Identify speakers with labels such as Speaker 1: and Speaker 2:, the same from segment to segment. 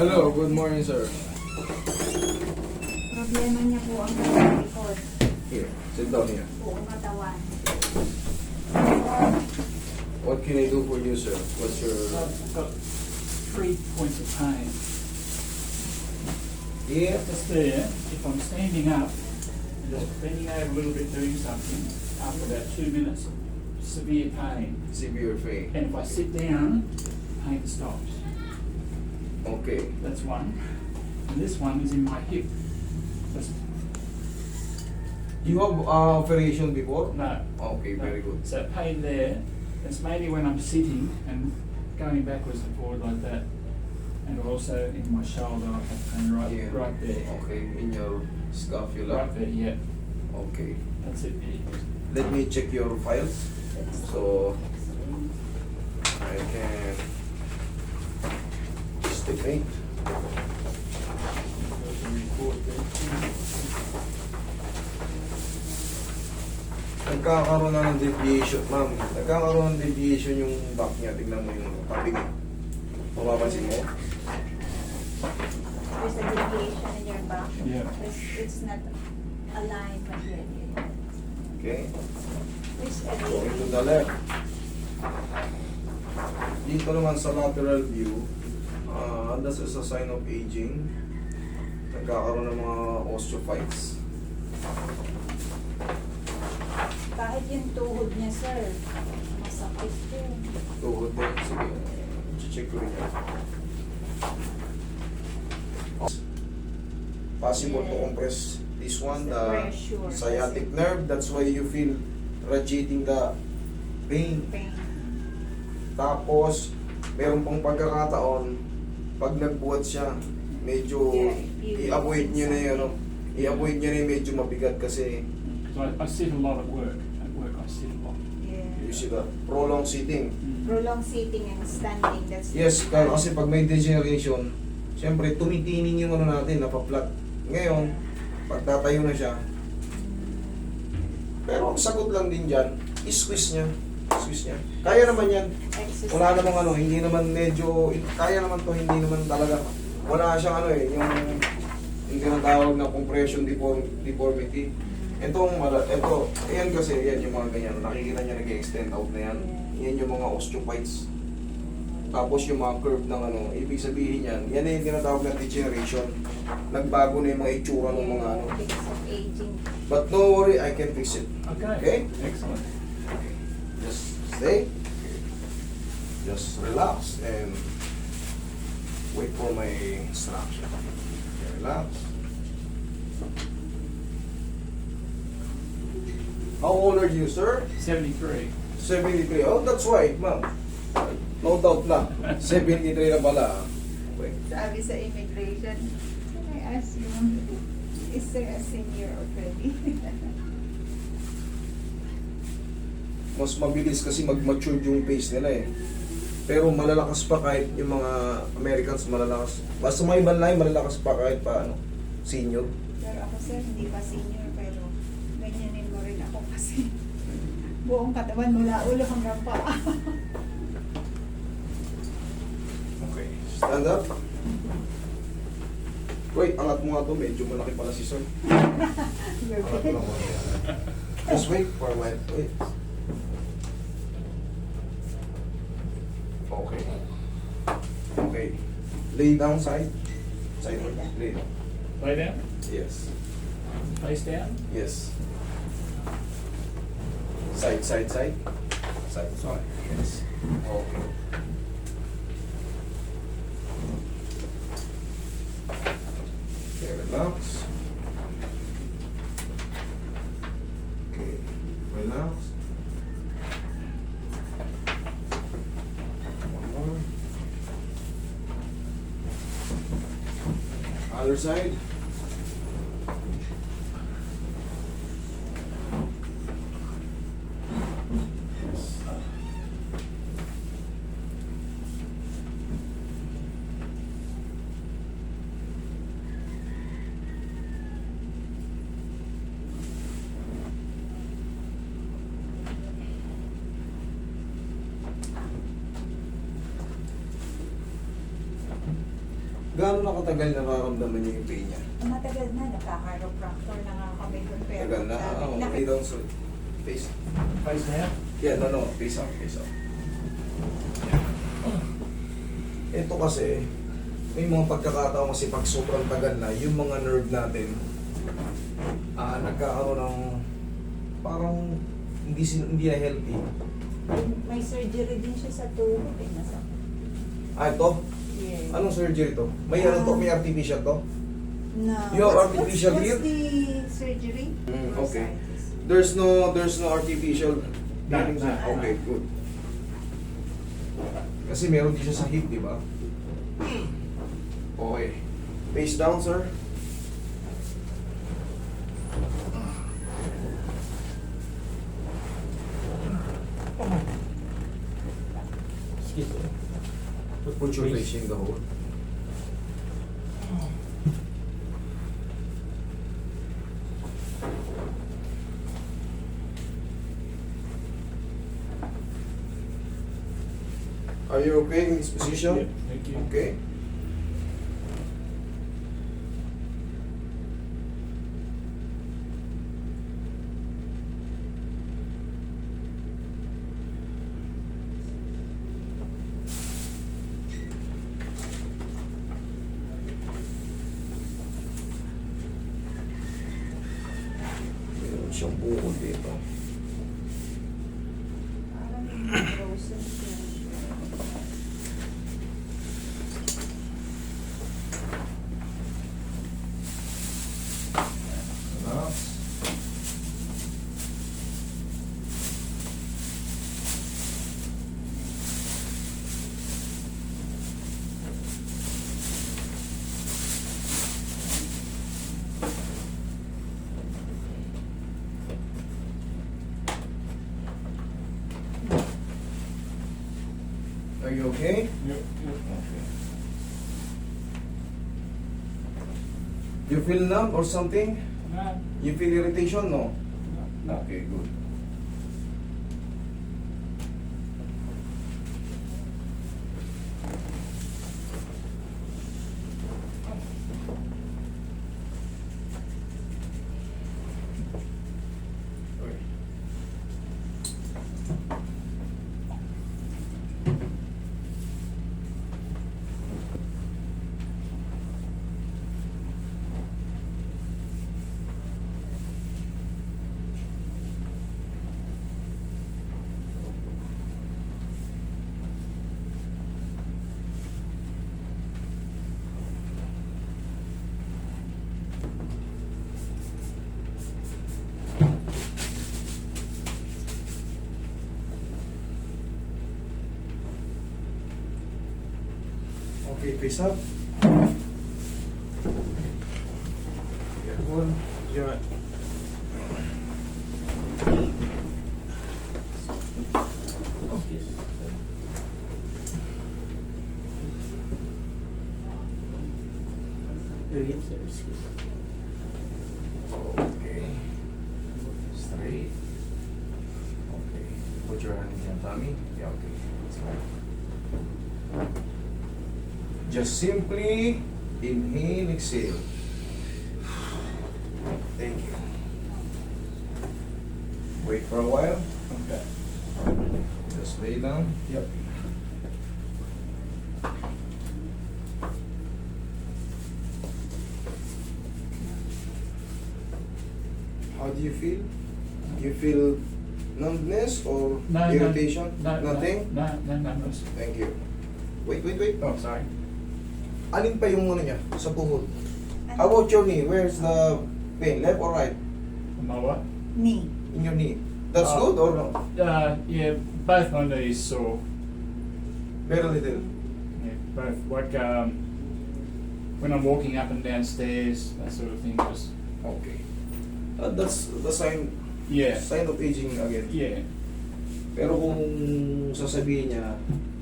Speaker 1: Hello, good morning, sir.
Speaker 2: Problema niya po ang kanyang likod.
Speaker 1: Here, sit down here.
Speaker 2: Buong katawan.
Speaker 1: What can I do for you, sir? What's your...
Speaker 3: I've got 3 points of pain.
Speaker 1: Yeah.
Speaker 3: Just there, if I'm standing up, and just bending over a little bit doing something, after about 2 minutes, severe pain.
Speaker 1: Severe pain.
Speaker 3: And if I sit down, pain stops.
Speaker 1: Okay.
Speaker 3: That's one. And this one is in my hip. That's,
Speaker 1: You have operation before?
Speaker 3: no.
Speaker 1: Okay, very good.
Speaker 3: So pain there, it's mainly when I'm sitting and going backwards and forward like that. And also in my shoulder, I have pain
Speaker 1: Yeah.
Speaker 3: right there.
Speaker 1: Okay, in your scapula.
Speaker 3: Right there, yeah.
Speaker 1: Okay.
Speaker 3: That's it there.
Speaker 1: Let me check your files. So, I can estimate.
Speaker 3: There's a report there.
Speaker 1: Nagkakaroon na ng deviation, ma'am. Nagkakaroon ng deviation yung back niya. Tignan mo yung tabi niya. Mapapansin mo?
Speaker 2: There's a deviation in your back.
Speaker 3: Yeah.
Speaker 2: It's not aligned completely.
Speaker 1: Okay.
Speaker 2: There's a
Speaker 1: Going to
Speaker 2: deviation.
Speaker 1: the left. Dito naman sa lateral view, this is a sign of aging. Nagkakaroon ng mga osteophytes.
Speaker 2: Kahit yung tuhod niya, sir, masakit yun.
Speaker 1: Tuhod din. Sige. Check ko rin yan. Possible to compress this one, the
Speaker 2: Pressure.
Speaker 1: sciatic nerve. That's why you feel radiating the pain.
Speaker 2: Pain.
Speaker 1: Tapos, meron pong pagkakataon, pag nagbuhat siya, medyo i-avoid nyo na yun, no? I-avoid nyo na yung medyo mabigat kasi
Speaker 3: So I sit a lot at work. At work I sit a lot.
Speaker 2: Yeah.
Speaker 1: you see the prolonged sitting.
Speaker 2: Prolonged sitting and standing. That's
Speaker 1: Yes, kasi pag may degeneration, siyempre tumitining yung ano natin, napaplat. Ngayon, pag tatayo na siya, pero ang sagot lang din dyan, i-squeeze niya. Squeeze niya. Kaya naman yan.
Speaker 2: exercise.
Speaker 1: Wala namang ano, hindi naman medyo, kaya naman to, hindi naman talaga, wala siyang ano yung tinatawag na compression deformity. Ito, ayan kasi, yan yung mga ganyan, nakikita niya nag-extend out na yan. Yan yung mga osteophytes. Tapos yung mga curve ng ano, ibig sabihin yan, yan yung tinatawag na degeneration. Nagbago na yung mga itsura ng mga ano.
Speaker 2: Because of aging.
Speaker 1: But no worry, I can fix it.
Speaker 3: Okay.
Speaker 1: Okay?
Speaker 3: Excellent.
Speaker 1: Just stay. Just relax and wait for my instruction. Okay, relax. How old are you, sir?
Speaker 3: 73.
Speaker 1: 73. Oh, that's right, ma'am. No doubt na. 73 na pala. Okay.
Speaker 2: Sabi sa immigration, can I ask you, is there a senior already?
Speaker 1: Mas mabilis kasi mag-mature yung pace nila eh. Pero malalakas pa kahit yung mga Americans malalakas. Basta may ibang lahi, malalakas pa kahit pa ano, senior.
Speaker 2: Pero ako, sir, hindi pa senior, pero ganyanin mo rin ako kasi buong katawan mula ulo hanggang paa.
Speaker 1: Okay. Stand up. Wait, angat mo nga to. Medyo malaki pala si sir.
Speaker 2: You're
Speaker 1: Angat
Speaker 2: good.
Speaker 1: mo lang muna yan. Just wait for a while. Wait. Okay. Okay. Lay down side. Sideward. Lay down.
Speaker 3: Lay down.
Speaker 1: Yes.
Speaker 3: Face down.
Speaker 1: Yes. Side, side, side. Side, side. Yes. Okay. Okay, relax. Okay, relax. One more. Other side. Gaano na katagal nararamdaman niyo yung pain niya?
Speaker 2: Matagal na, nagka-chiropractor na nga kami doon. Pero
Speaker 1: Tagal na. Lay down sir. Face.
Speaker 3: Face down.
Speaker 1: Yeah, no. Face up, face up. Ito kasi, may mga pagkakataon kasi pag sobrang tagal na, yung mga nerve natin, nagkakaroon ng parang hindi na healthy.
Speaker 2: may surgery din siya sa tuhod. Nasa.
Speaker 1: Ito?
Speaker 2: Yes.
Speaker 1: Anong surgery to? May ano to? May artificial to?
Speaker 2: No.
Speaker 1: You have artificial
Speaker 2: what's
Speaker 1: here?
Speaker 2: the surgery?
Speaker 1: Okay.
Speaker 2: Bursitis.
Speaker 1: There's no artificial.
Speaker 3: No.
Speaker 1: Okay, good. Kasi meron din siya sa hip, di ba? Okay. Face down, sir.
Speaker 3: Excuse me.
Speaker 1: Put your face in the hole. Are you okay in this position?
Speaker 3: Yeah, thank you.
Speaker 1: Okay. Meron siyang bukol dito.
Speaker 2: Parang yung frozen siya.
Speaker 1: Relax. Are you okay?
Speaker 3: Yep, yep.
Speaker 1: Okay. You feel numb or something?
Speaker 3: No,
Speaker 1: You feel irritation? No.
Speaker 3: no.
Speaker 1: Okay, good. Okay. Okay, face up. Careful. Yeah.
Speaker 3: Okay.
Speaker 1: Okay. Straight. Okay. Put your hand in your tummy. Yeah, okay. That's right. Just simply inhale, exhale. Thank you. Wait for a while.
Speaker 3: Okay.
Speaker 1: Just lay down.
Speaker 3: Yep.
Speaker 1: How do you feel? You feel numbness or
Speaker 3: No,
Speaker 1: irritation?
Speaker 3: No,
Speaker 1: Nothing?
Speaker 3: No, no, no, no.
Speaker 1: Thank you. Wait.
Speaker 3: Oh, sorry.
Speaker 1: Alin pa yung ano niya sa tuhod?
Speaker 2: Ano?
Speaker 1: How about your knee? Where's the pain? Left or right?
Speaker 3: My what?
Speaker 2: Knee.
Speaker 1: In your knee. That's good or no?
Speaker 3: Yeah, both my knees sore.
Speaker 1: Very little.
Speaker 3: Yeah, both. Like when I'm walking up and down stairs, that sort of thing. Just
Speaker 1: Okay. That's the
Speaker 3: yeah,
Speaker 1: sign of aging again.
Speaker 3: yeah.
Speaker 1: Pero kung sasabihin niya,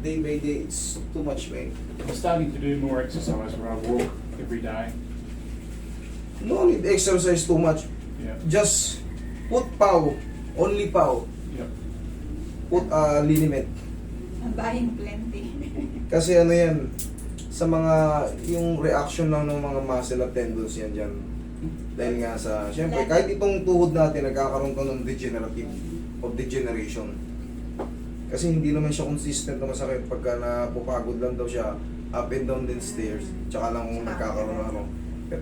Speaker 1: day by day, it's too much pain.
Speaker 3: I'm starting to do more exercise where I walk every day.
Speaker 1: No need exercise too much.
Speaker 3: Yeah.
Speaker 1: Just put pow. Only pow.
Speaker 3: Yep.
Speaker 1: Put liniment.
Speaker 2: I'm buying plenty.
Speaker 1: Kasi ano yan, sa mga, yung reaction lang ng mga muscle at tendons yan dyan. Dahil nga sa, syempre, kahit itong tuhod natin, nagkakaroon to ng degenerative of degeneration. Kasi hindi naman siya consistent na masakit pagka napupagod lang daw siya, up and down din stairs, tsaka lang kung nagkakaroon ng ano.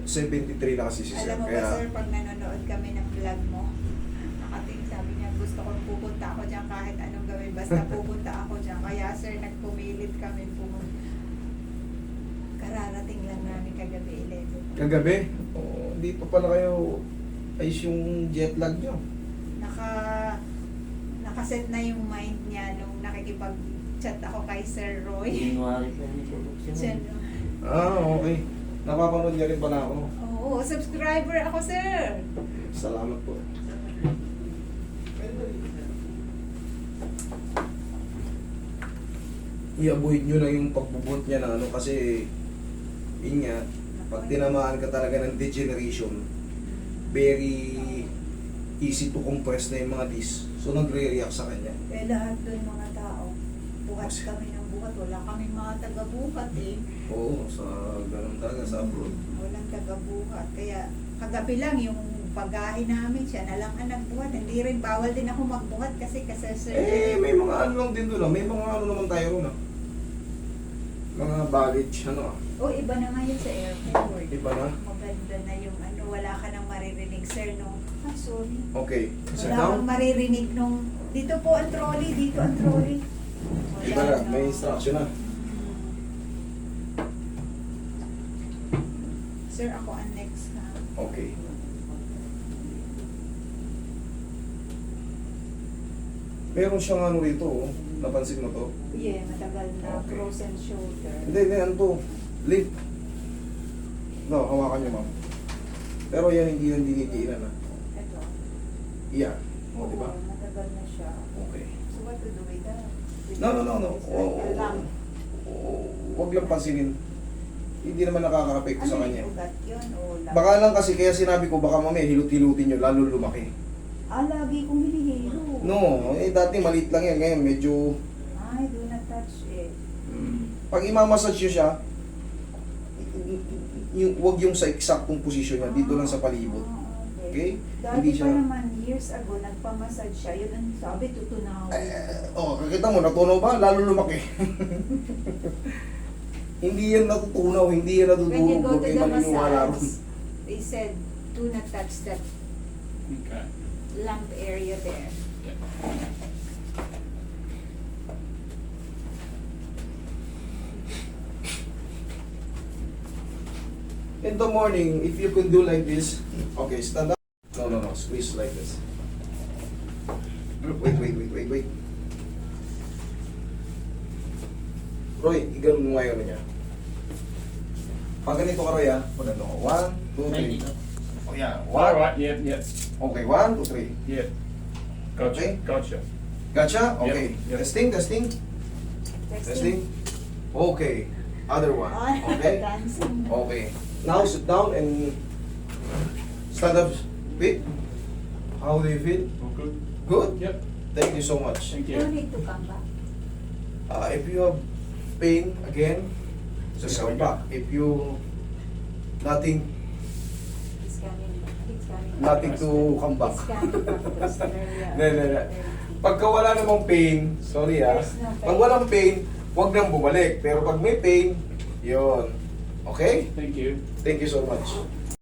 Speaker 1: 73 na kasi si Sir,
Speaker 2: Alam mo ba
Speaker 1: kaya
Speaker 2: sir, pag nanonood kami ng vlog mo, nakating sabi niya, gusto kong pupunta ako dyan kahit anong gawin, basta pupunta ako dyan. Kaya sir, nagpumilit kami pumunta. Kararating lang namin kagabi 11.
Speaker 1: kagabi, oh, hindi pa pala kayo ayos yung jet lag nyo.
Speaker 2: Nakaset na yung mind niya nung nakikipag-chat ako kay Sir Roy.
Speaker 4: January pa rin siya.
Speaker 2: Diyan, no?
Speaker 1: Okay. Napapanood niya rin pala ako.
Speaker 2: Oo, subscriber ako sir.
Speaker 1: Salamat po. I-avoid nyo lang yung pagbubot niya ng ano kasi yun nga, pag tinamaan ka talaga ng degeneration, very easy to compress na yung mga disc. So nagre-react sa kanya.
Speaker 2: Eh lahat doon mga tao, buhat kami ng buhat. Wala kaming mga taga-buhat eh.
Speaker 1: Oo, sa ganun talaga sa abroad.
Speaker 2: Walang taga-buhat. Kaya kagabi lang yung pagahin namin siya na lang ang nagbuhat. Hindi rin bawal din ako magbuhat kasi sir.
Speaker 1: May mga ano lang din doon. May mga ano naman tayo ron. Mga baggage, ano.
Speaker 2: O iba na nga yun sa airport.
Speaker 1: Iba na?
Speaker 2: Maganda na yung ano, wala ka nang maririnig sir nung, sorry.
Speaker 1: Okay, sit
Speaker 2: Wala
Speaker 1: down.
Speaker 2: kang maririnig nung, dito po ang trolley, dito ang trolley.
Speaker 1: Iba na, may instruction na.
Speaker 2: Sir, ako ang next ha.
Speaker 1: Okay. Meron siyang ano rito, oh. Napansin mo to?
Speaker 2: Yeah, matagal na
Speaker 1: Okay.
Speaker 2: frozen shoulder.
Speaker 1: Hindi, ano to? Lift. No, hawakan niyo, ma'am. Pero yan hindi yung dinidiinan, ha?
Speaker 2: Ito.
Speaker 1: Yan. O,
Speaker 2: Oo,
Speaker 1: di ba?
Speaker 2: matagal na siya.
Speaker 1: Okay.
Speaker 2: So what to do with that?
Speaker 1: No.
Speaker 2: It's like a lump.
Speaker 1: Huwag lang pansinin. Hindi naman nakaka-apekto
Speaker 2: Ano
Speaker 1: sa
Speaker 2: yung
Speaker 1: kanya.
Speaker 2: ugat yun? O lump?
Speaker 1: Baka lang kasi kaya sinabi ko, baka mamaya hilot-hilutin nyo, lalo lumaki.
Speaker 2: Lagi kong hinihilo.
Speaker 1: No, dati maliit lang yan. Ngayon, medyo...
Speaker 2: Ay, do not touch it.
Speaker 1: Pag imamassage nyo siya, huwag yung sa eksaktong posisyon niya, dito lang sa palibot. Okay?
Speaker 2: Dati
Speaker 1: Hindi
Speaker 2: pa
Speaker 1: siya-
Speaker 2: naman, years ago, nagpamassage siya. Yun ang sabi, tutunawin.
Speaker 1: Kakita mo, natunaw ba? Lalo lumaki. Hindi yan natutunaw, hindi yan
Speaker 2: When you
Speaker 1: natutulog.
Speaker 2: go
Speaker 1: Huwag
Speaker 2: to
Speaker 1: kayo
Speaker 2: the
Speaker 1: maniniwala ron.
Speaker 2: massage, they said, do not touch that
Speaker 3: Okay.
Speaker 2: lump area there.
Speaker 1: In the morning, if you can do like this, okay, stand up. No, squeeze like this. Wait. Roy, iganon mo ngayon niya. Pag ganito ka, Roy, ha? Pag ano, 1, 2, 3. Oh, yeah.
Speaker 3: All right. Yep.
Speaker 1: Okay, 1, 2, 3.
Speaker 3: Yep. Gotcha.
Speaker 1: Okay.
Speaker 3: Gotcha.
Speaker 1: Gotcha? Okay.
Speaker 3: Yep.
Speaker 1: Testing. Okay. Other one. Okay.
Speaker 2: Dancing.
Speaker 1: Okay. Now sit down and stand up. Wait. How do you feel?
Speaker 3: All good.
Speaker 1: Good?
Speaker 3: Yep.
Speaker 1: Thank you so much.
Speaker 3: Thank
Speaker 2: You
Speaker 3: you.
Speaker 2: need to come back.
Speaker 1: If you have pain again, just come back. If you nothing
Speaker 2: He's coming.
Speaker 1: nothing to come back.
Speaker 2: He's coming back to Australia.
Speaker 1: No. Pagka wala namang pain, sorry
Speaker 2: There's no pain.
Speaker 1: Pag walang pain, huwag nang bumalik. Pero pag may pain, yon. Okay?
Speaker 3: Thank you.
Speaker 1: Thank you so much.